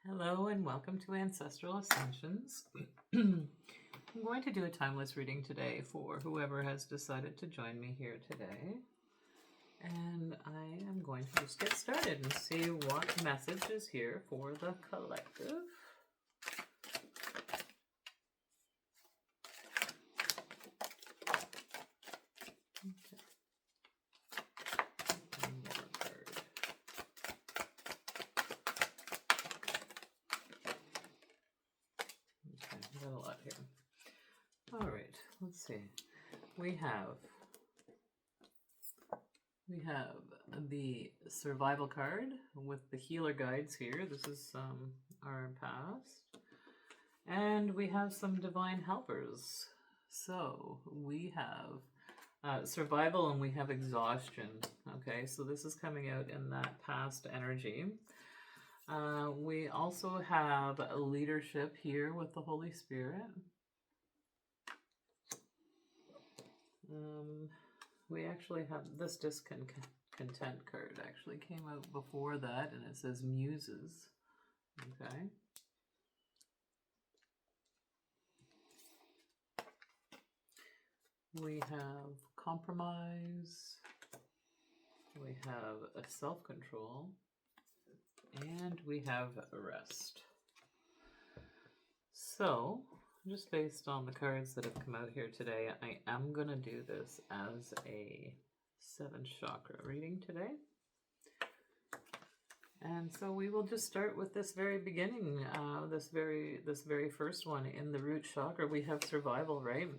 Hello and welcome to Ancestral Ascensions. I'm going to do a timeless reading today for whoever has decided to join me here today. And I am going to just get started and see what message is here for the collective. Okay. One more card. Okay, we got a lot here. All right, let's see. We have the survival card with the healer guides here. This is our past. And we have some divine helpers. So we have survival and we have exhaustion. Okay, so this is coming out in that past energy. We also have leadership here with the Holy Spirit. We actually have this discontent card actually came out before that, and it says muses. Okay. We have compromise. We have a self-control. And we have rest. So, just based on the cards that have come out here today, I am going to do this as a 7th chakra reading today. And so we will just start with this very beginning, this very first one in the root chakra. We have survival, right?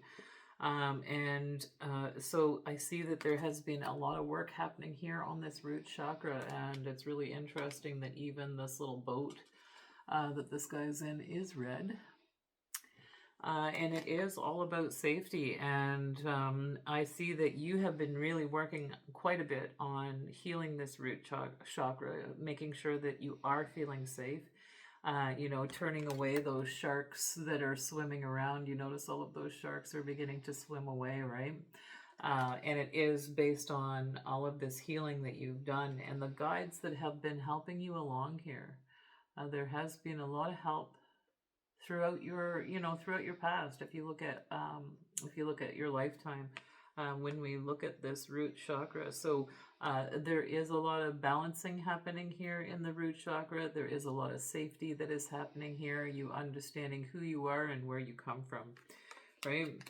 So I see that there has been a lot of work happening here on this root chakra, and it's really interesting that even this little boat that this guy's in is red. And it is all about safety, and I see that you have been really working quite a bit on healing this root chakra, making sure that you are feeling safe, turning away those sharks that are swimming around. You notice all of those sharks are beginning to swim away, right? And it is based on all of this healing that you've done and the guides that have been helping you along here. There has been a lot of help throughout your past. If you look at your lifetime, when we look at this root chakra, so there is a lot of balancing happening here in the root chakra. There is a lot of safety that is happening here. You understanding who you are and where you come from, right?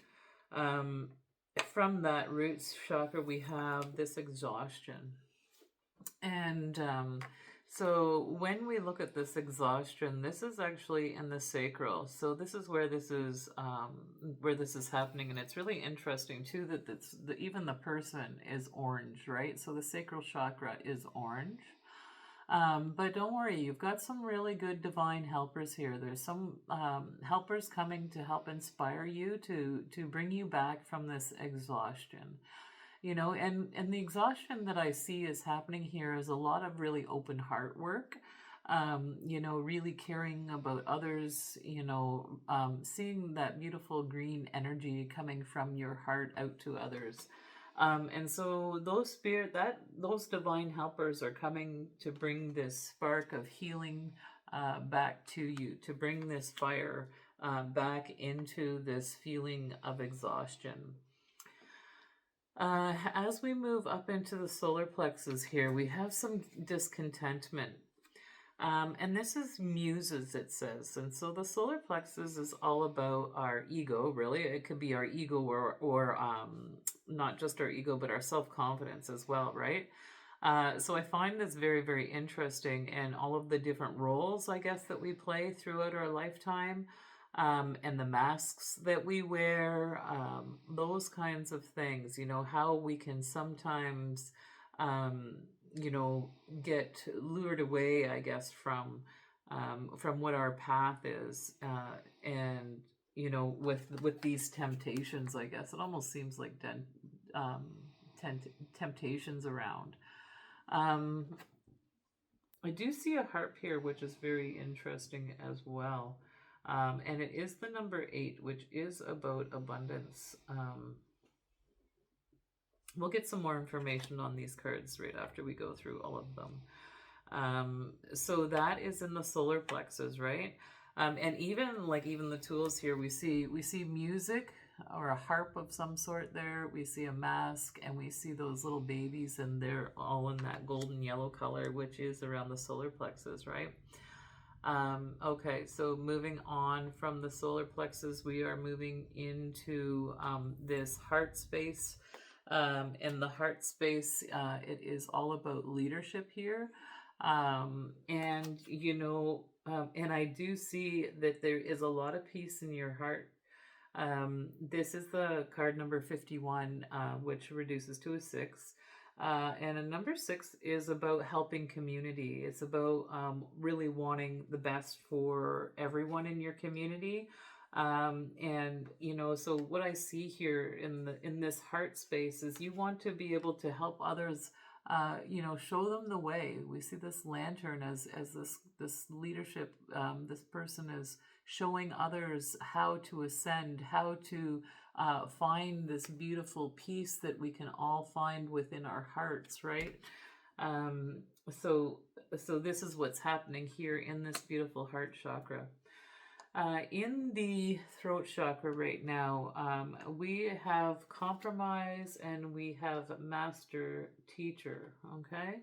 From that root chakra, we have this exhaustion, and so when we look at this exhaustion, this is actually in the sacral. So this is where this is happening, and it's really interesting too that even the person is orange, right? So the sacral chakra is orange. But don't worry, you've got some really good divine helpers here. There's some helpers coming to help inspire you to bring you back from this exhaustion. And the exhaustion that I see is happening here is a lot of really open heart work, really caring about others, seeing that beautiful green energy coming from your heart out to others. And so those divine helpers are coming to bring this spark of healing back to you, to bring this fire back into this feeling of exhaustion. As we move up into the solar plexus here, we have some discontentment. And this is muses, it says. And so the solar plexus is all about our ego, really. It could be our ego or not just our ego, but our self-confidence as well, right? So I find this very, very interesting, and all of the different roles, I guess, that we play throughout our lifetime. And the masks that we wear, those kinds of things, how we can sometimes, get lured away, I guess, from what our path is, and with these temptations, I guess it almost seems like temptations around. I do see a harp here, which is very interesting as well. And it is the number 8, which is about abundance. We'll get some more information on these cards right after we go through all of them. So that is in the solar plexus, right? And even the tools here, we see music or a harp of some sort there. We see a mask, and we see those little babies, and they're all in that golden yellow color, which is around the solar plexus, right? Okay, so moving on from the solar plexus, we are moving into this heart space. In the heart space, it is all about leadership here. And, and I do see that there is a lot of peace in your heart. This is the card number 51, which reduces to a 6. And a number 6 is about helping community. It's about really wanting the best for everyone in your community. And so what I see here in this heart space is you want to be able to help others. Show them the way. We see this lantern as this leadership. This person is showing others how to ascend, how to find this beautiful peace that we can all find within our hearts, right? Um, so, so this is what's happening here in this beautiful heart chakra. In the throat chakra right now, we have compromise and we have master teacher, okay?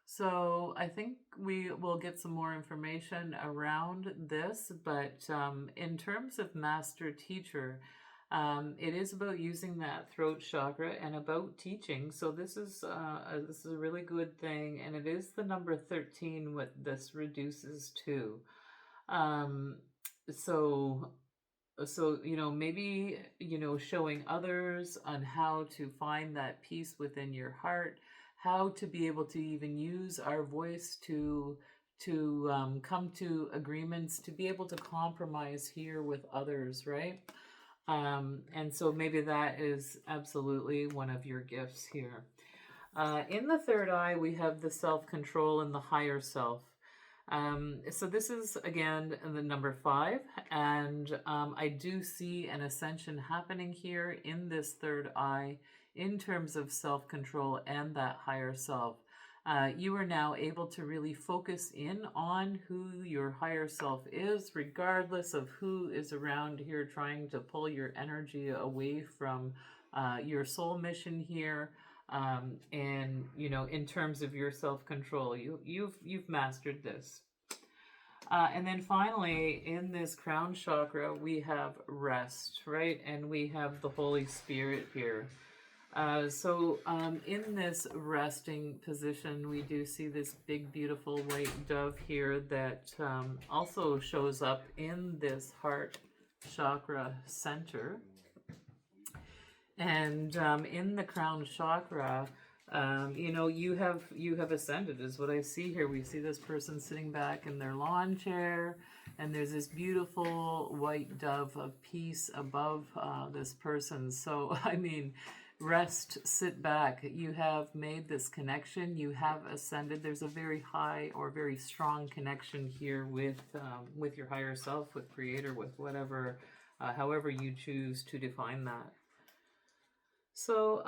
So I think we will get some more information around this, but in terms of master teacher, it is about using that throat chakra and about teaching. So this is a really good thing, and it is the number 13 what this reduces to. Um, so maybe showing others on how to find that peace within your heart, how to be able to even use our voice to come to agreements, to be able to compromise here with others, right? And so maybe that is absolutely one of your gifts here. In the third eye, we have the self-control and the higher self. So this is again the number 5, and I do see an ascension happening here in this third eye in terms of self-control and that higher self. You are now able to really focus in on who your higher self is, regardless of who is around here trying to pull your energy away from your soul mission here. And in terms of your self-control, you've mastered this. And then finally, in this crown chakra, we have rest, right? And we have the Holy Spirit here. So in this resting position, we do see this big, beautiful white dove here that also shows up in this heart chakra center. And in the crown chakra, you have ascended is what I see here. We see this person sitting back in their lawn chair, and there's this beautiful white dove of peace above this person. So, I mean, rest, sit back. You have made this connection. You have ascended. There's a very high or very strong connection here with your higher self, with Creator, with whatever, however you choose to define that. So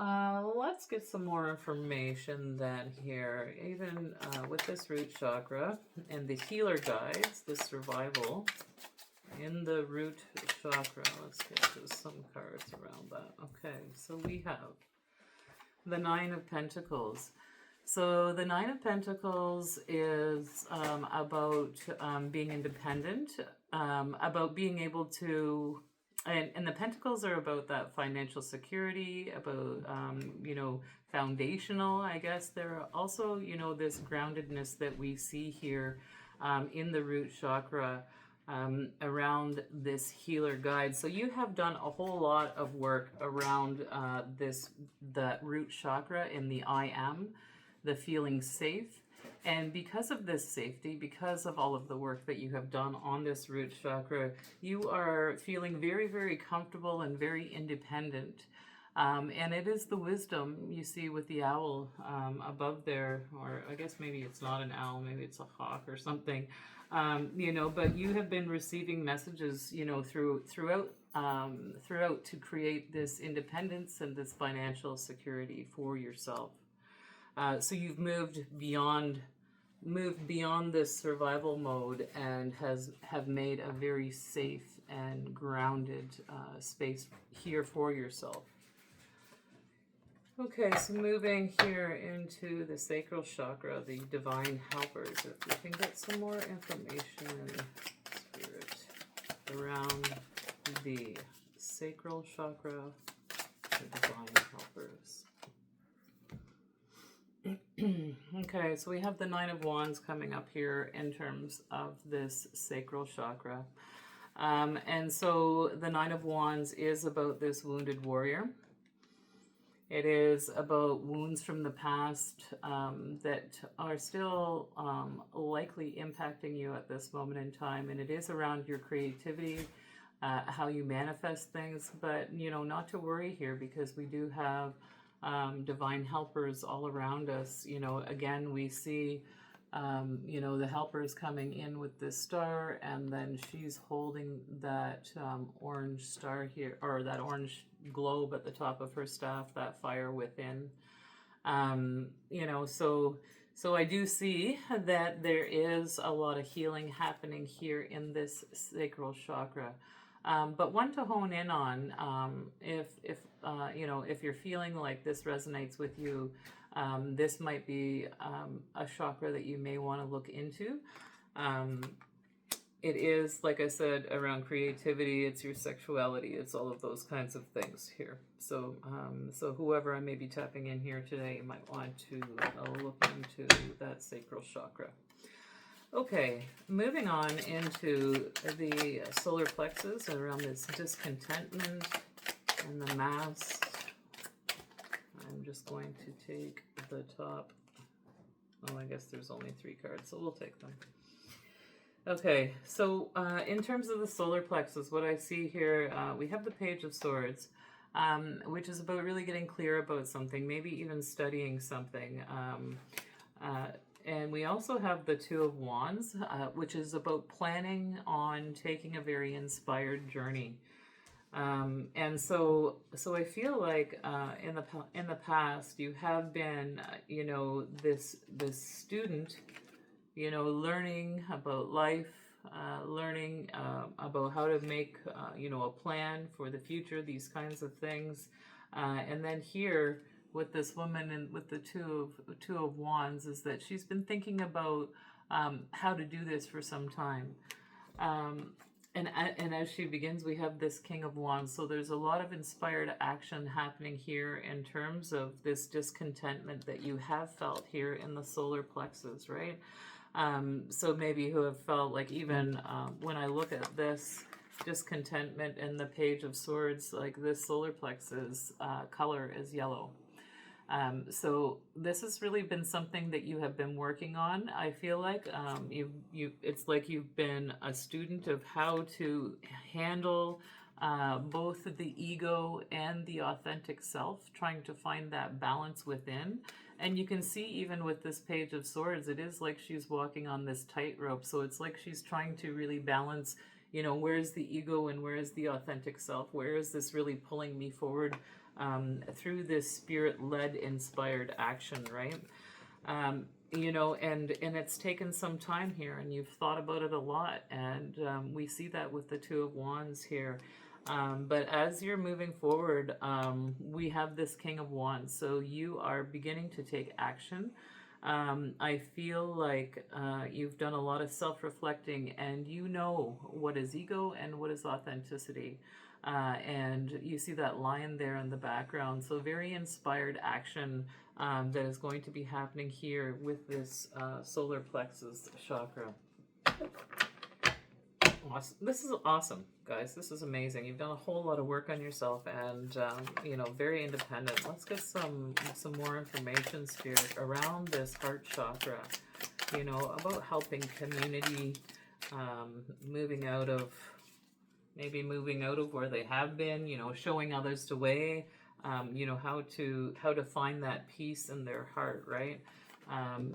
let's get some more information then here, even with this root chakra and the healer guides, the survival in the root chakra. Let's get to some cards around that. Okay, so we have the 9 of Pentacles. So the 9 of Pentacles is about being independent, about being able to... And the Pentacles are about that financial security, about, foundational, I guess. There are also, this groundedness that we see here in the root chakra around this healer guide. So you have done a whole lot of work around the root chakra in the I am, the feeling safe. And because of this safety, because of all of the work that you have done on this root chakra, you are feeling very, very comfortable and very independent. And it is the wisdom you see with the owl above there, or I guess maybe it's not an owl, maybe it's a hawk or something. But you have been receiving messages, throughout to create this independence and this financial security for yourself. so you've moved beyond this survival mode and have made a very safe and grounded space here for yourself. Okay, so moving here into the sacral chakra, the divine helpers. If we can get some more information, Spirit, around the sacral chakra, the divine helpers. Okay, so we have the Nine of Wands coming up here in terms of this sacral chakra. And so the Nine of Wands is about this wounded warrior. It is about wounds from the past that are still likely impacting you at this moment in time. And it is around your creativity, how you manifest things. But, you know, not to worry here, because we do have divine helpers all around us. You know, again, we see, you know, the helpers coming in with this star, and then she's holding that orange star here, or that orange globe at the top of her staff, that fire within. You know, so I do see that there is a lot of healing happening here in this sacral chakra. But one to hone in on, if you know, if you're feeling like this resonates with you, this might be a chakra that you may want to look into. It is, like I said, around creativity. It's your sexuality. It's all of those kinds of things here. So, so whoever I may be tapping in here today might want to look into that sacral chakra. Okay, moving on into the solar plexus, around this discontentment and the mass. I'm just going to take the top. Oh, I guess there's only 3 cards, so we'll take them. Okay, so in terms of the solar plexus, what I see here, we have the Page of Swords, which is about really getting clear about something, maybe even studying something. And we also have the Two of Wands, which is about planning on taking a very inspired journey. And so I feel like in the past you have been, you know, this student, you know, learning about life, learning about how to make, you know, a plan for the future, these kinds of things. And then here with this woman and with the Two of Wands is that she's been thinking about how to do this for some time. And as she begins, we have this King of Wands. So there's a lot of inspired action happening here in terms of this discontentment that you have felt here in the solar plexus, right? So maybe you have felt like, even when I look at this discontentment and the Page of Swords, like this solar plexus color is yellow. So this has really been something that you have been working on. I feel like it's like you've been a student of how to handle both the ego and the authentic self, trying to find that balance within. And you can see even with this Page of Swords, it is like she's walking on this tightrope. So it's like she's trying to really balance, you know, where's the ego and where is the authentic self? Where is this really pulling me forward through this spirit-led inspired action, right? You know, and it's taken some time here, and you've thought about it a lot, and we see that with the Two of Wands here. But as you're moving forward, we have this King of Wands, so you are beginning to take action. I feel like you've done a lot of self-reflecting, and you know what is ego and what is authenticity. And you see that lion there in the background. So very inspired action that is going to be happening here with this solar plexus chakra. Awesome. This is awesome, guys. This is amazing. You've done a whole lot of work on yourself, and you know, very independent. Let's get some more information, Spirit, around this heart chakra. You know, about helping community, moving out of where they have been. You know, showing others the way. You know, how to find that peace in their heart, right?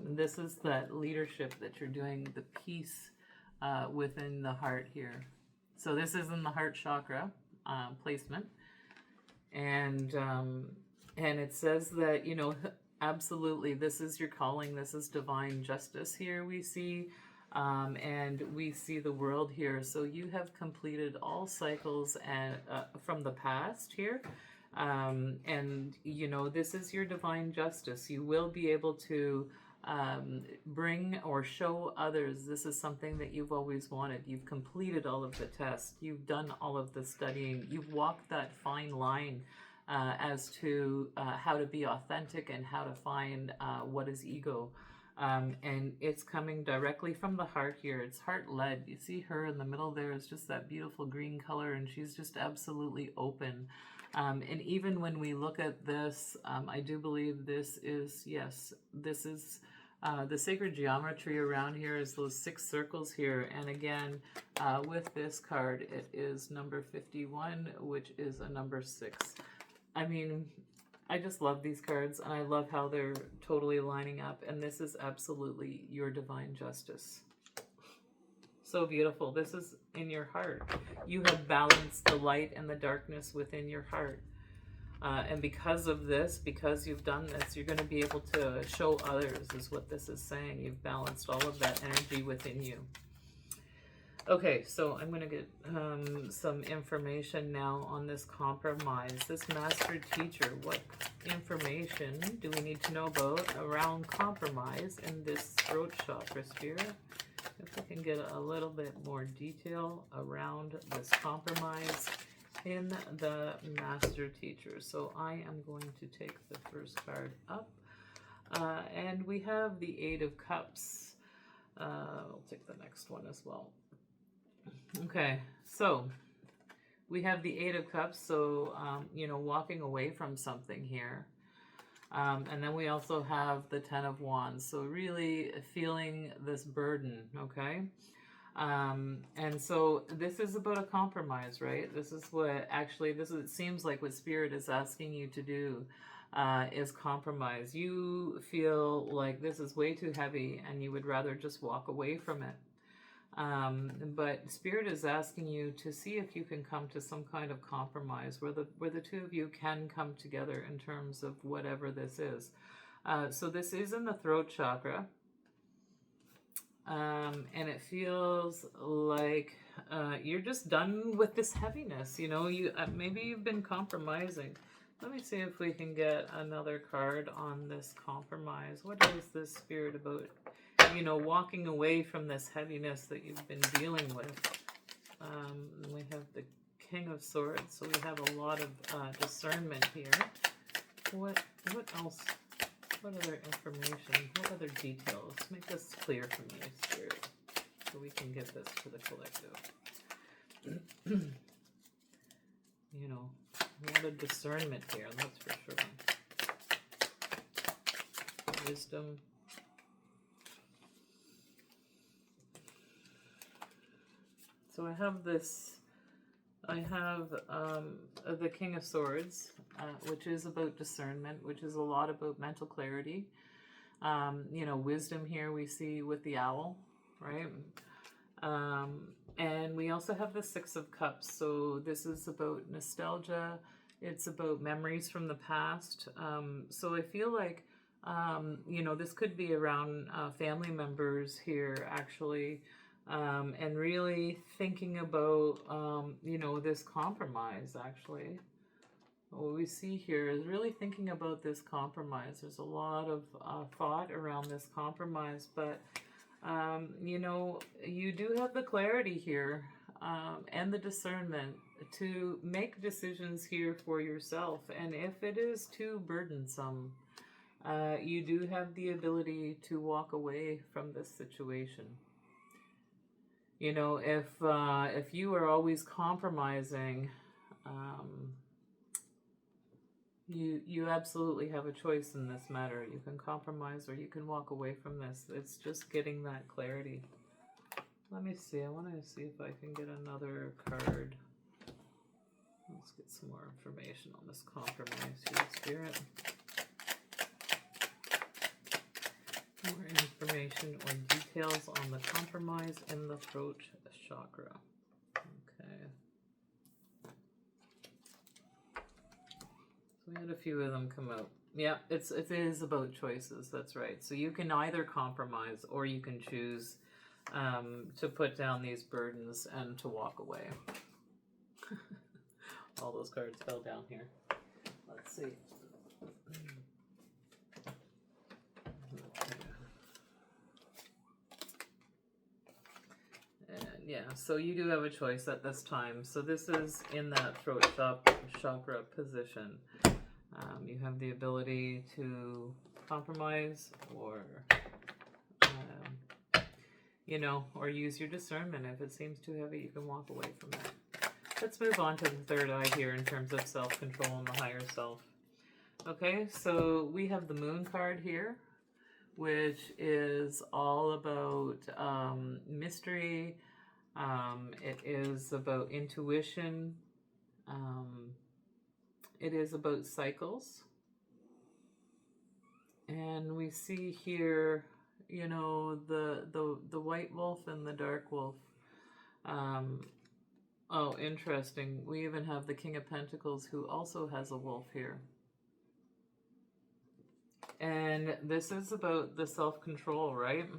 This is that leadership that you're doing, the peace within the heart here. So this is in the heart chakra placement, and it says that, you know, Absolutely. This is your calling. This is divine justice here we see. And we see the world here. So you have completed all cycles and from the past here. And, you know, this is your divine justice. You will be able to bring or show others this is something that you've always wanted. You've completed all of the tests. You've done all of the studying. You've walked that fine line as to how to be authentic and how to find what is ego. And it's coming directly from the heart here. It's heart led. You see her in the middle there is just that beautiful green color, and she's just absolutely open. And even when we look at this, I do believe this is, yes, this is the sacred geometry around here is those 6 circles here. And again, with this card, it is number 51, which is a number 6. I mean, I just love these cards, and I love how they're totally lining up, and this is absolutely your divine justice. So beautiful. This is in your heart. You have balanced the light and the darkness within your heart. And because of this, because you've done this, you're going to be able to show others, is what this is saying. You've balanced all of that energy within you. Okay, so I'm going to get some information now on this compromise. This master teacher, what information do we need to know about around compromise in this throat chakra spirit? If we can get a little bit more detail around this compromise in the master teacher. So I am going to take the first card up. And we have the Aide of Cups. I'll take the next one as well. Okay, so we have the Aide of Cups, so, you know, walking away from something here. And then we also have the Ten of Wands, so really feeling this burden, okay? And so this is about a compromise, right? This is what, actually, this is, it seems like what Spirit is asking you to do, is compromise. You feel like this is way too heavy and you would rather just walk away from it. But Spirit is asking you to see if you can come to some kind of compromise where the two of you can come together in terms of whatever this is. So this is in the throat chakra. And it feels like you're just done with this heaviness. You know, you maybe you've been compromising. Let me see if we can get another card on this compromise. What is this Spirit about? You know, walking away from this heaviness that you've been dealing with. We have the King of Swords, so we have a lot of discernment here. What else? What other information? What other details? Make this clear for me, Spirit, so we can get this to the collective. You know, a lot of discernment here, that's for sure. Wisdom. So I have this, I have the King of Swords, which is about discernment, which is a lot about mental clarity. You know, wisdom here we see with the owl, right? And we also have the Six of Cups. So this is about nostalgia. It's about memories from the past. So I feel like, you know, this could be around family members here, actually. And really thinking about, you know, this compromise, actually. What we see here is really thinking about this compromise. There's a lot of thought around this compromise, but, you know, you do have the clarity here and the discernment to make decisions here for yourself. And if it is too burdensome, you do have the ability to walk away from this situation. You know, if you are always compromising, you absolutely have a choice in this matter. You can compromise or you can walk away from this. It's just getting that clarity. Let me see. I want to see if I can get another card. Let's get some more information on this compromise here, Spirit. More information or details on the compromise in the throat chakra. Okay. So we had a few of them come out. Yeah, it is about choices. That's right. So you can either compromise or you can choose to put down these burdens and to walk away. All those cards fell down here. Let's see. And yeah, so you do have a choice at this time. So this is in that throat chakra position. You have the ability to compromise or, you know, or use your discernment. If it seems too heavy, you can walk away from it. Let's move on to the third eye here in terms of self-control and the higher self. Okay, so we have the moon card here, which is all about mystery. It is about intuition. It is about cycles. And we see here, you know, the white wolf and the dark wolf. Oh, interesting. We even have the King of Pentacles who also has a wolf here. And this is about the self-control, right?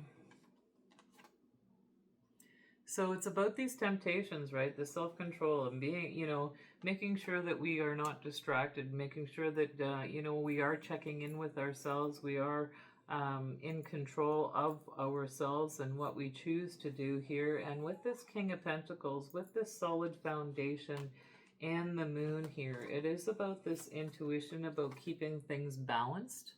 So it's about these temptations, right? The self-control and being, you know, making sure that we are not distracted, making sure that, you know, we are checking in with ourselves. We are in control of ourselves and what we choose to do here. And with this King of Pentacles, with this solid foundation and the moon here, it is about this intuition, about keeping things balanced,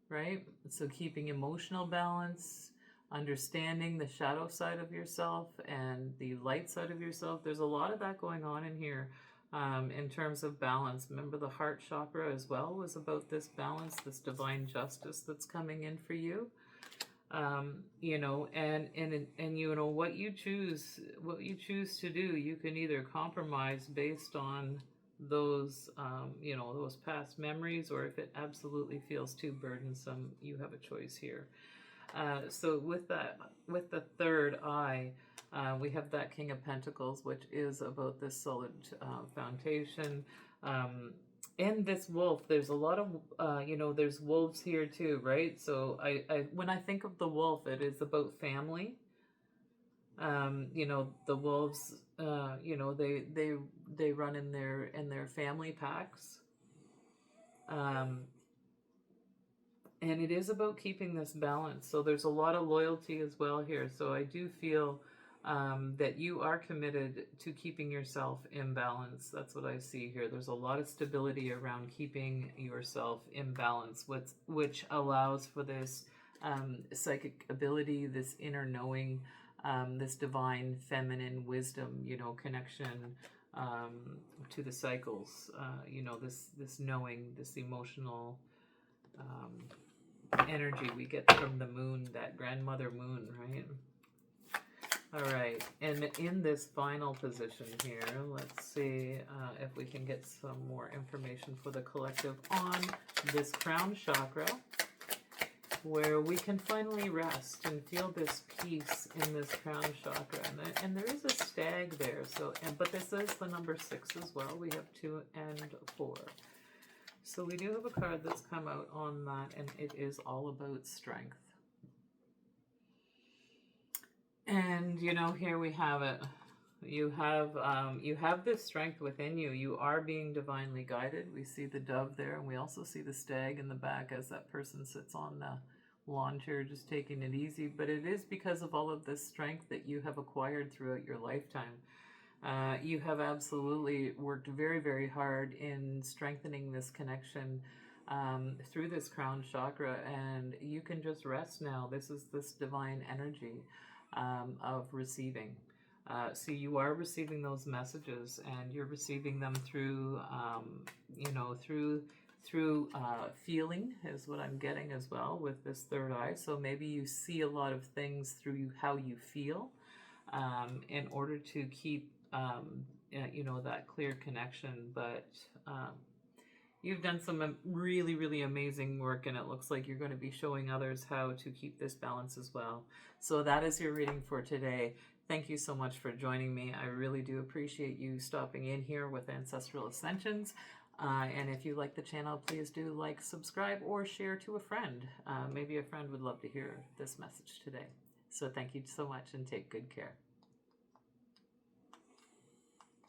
right? So keeping emotional balance, understanding the shadow side of yourself and the light side of yourself. There's a lot of that going on in here in terms of balance. Remember, the heart chakra as well was about this balance, this divine justice that's coming in for you. You know, and you know what you choose to do. You can either compromise based on those you know, those past memories, or if it absolutely feels too burdensome, you have a choice here. So with the third eye, we have that King of Pentacles, which is about this solid foundation. And this wolf, there's a lot of, you know, there's wolves here too, right? So I when I think of the wolf, it is about family. You know, the wolves, you know, they run in their family packs. And it is about keeping this balance. So there's a lot of loyalty as well here. So I do feel that you are committed to keeping yourself in balance. That's what I see here. There's a lot of stability around keeping yourself in balance, which allows for this psychic ability, this inner knowing, this divine feminine wisdom, you know, connection to the cycles, you know, this knowing, this emotional energy we get from the moon, that grandmother moon, right? All right, and in this final position here, let's see if we can get some more information for the collective on this crown chakra, where we can finally rest and feel this peace in this crown chakra. And there is a stag there, so but this is the number 6 as well. We have 2 and 4. So we do have a card that's come out on that, and it is all about strength. And, you know, here we have it. You have this strength within you. You are being divinely guided. We see the dove there, and we also see the stag in the back as that person sits on the lawn chair just taking it easy. But it is because of all of this strength that you have acquired throughout your lifetime. You have absolutely worked very, very hard in strengthening this connection through this crown chakra, and you can just rest now. This is this divine energy of receiving. So you are receiving those messages, and you're receiving them through, you know, through feeling is what I'm getting as well with this third eye. So maybe you see a lot of things through how you feel in order to keep you know, that clear connection. But you've done some really, really amazing work, and it looks like you're going to be showing others how to keep this balance as well. So that is your reading for today. Thank you so much for joining me. I really do appreciate you stopping in here with Ancestral Ascensions. And if you like the channel, please do like, subscribe, or share to a friend. Maybe a friend would love to hear this message today. So thank you so much and take good care.